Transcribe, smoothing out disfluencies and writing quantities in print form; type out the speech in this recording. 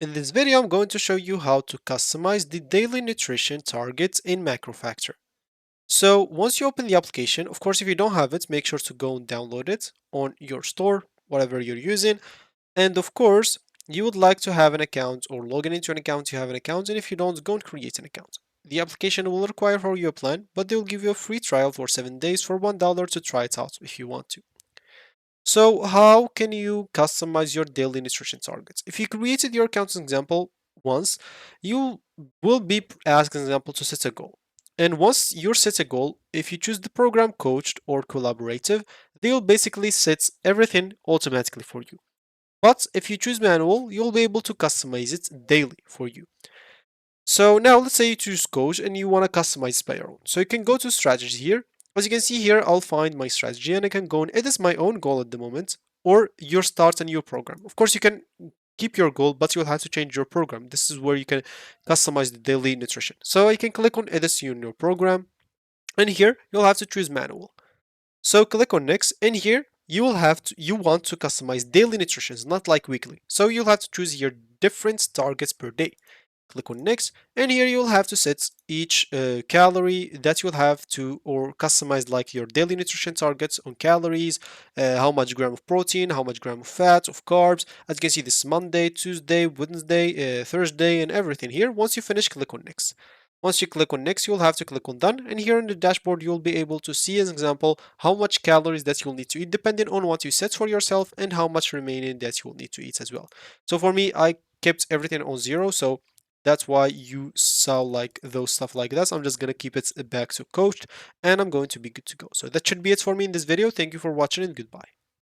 In this video, I'm going to show you how to customize the daily nutrition targets in MacroFactor. So once you open the application, of course, if you don't have it, make sure to go and download it on your store, whatever you're using. And of course, you would like to have an account or log in into an account, you have an account. And if you don't, go and create an account. The application will require for you a plan, but they will give you a free trial for 7 days for $1 to try it out if you want to. So how can you customize your daily nutrition targets? If you created your account as an example once, you will be asked as an example to set a goal. And once you set a goal, if you choose the program coached or collaborative, they will basically set everything automatically for you. But if you choose manual, you'll be able to customize it daily for you. So now let's say you choose coach and you want to customize by your own. So you can go to strategy here. As you can see here, I'll find my strategy and I can go and edit my own goal at the moment, or your start a new program. Of course, you can keep your goal, but you'll have to change your program. This is where you can customize the daily nutrition. So I can click on edit your new program, and here you'll have to choose manual. So click on next, and here you want to customize daily nutrition, not like weekly. So you'll have to choose your different targets per day. Click on next, and here you'll have to set each calorie that you'll have to, or customize like your daily nutrition targets on calories, how much gram of protein, how much gram of fat, of carbs. As you can see, this is Monday, Tuesday, Wednesday, Thursday, and everything here. Once you finish, click on next. Once you click on next, you'll have to click on done, and here in the dashboard you'll be able to see as an example how much calories that you'll need to eat depending on what you set for yourself and how much remaining that you'll need to eat as well. So for me, I kept everything on 0, so that's why you saw like those stuff like that. So I'm just gonna keep it back to coached, and I'm going to be good to go. So that should be it for me in this video. Thank you for watching, and goodbye.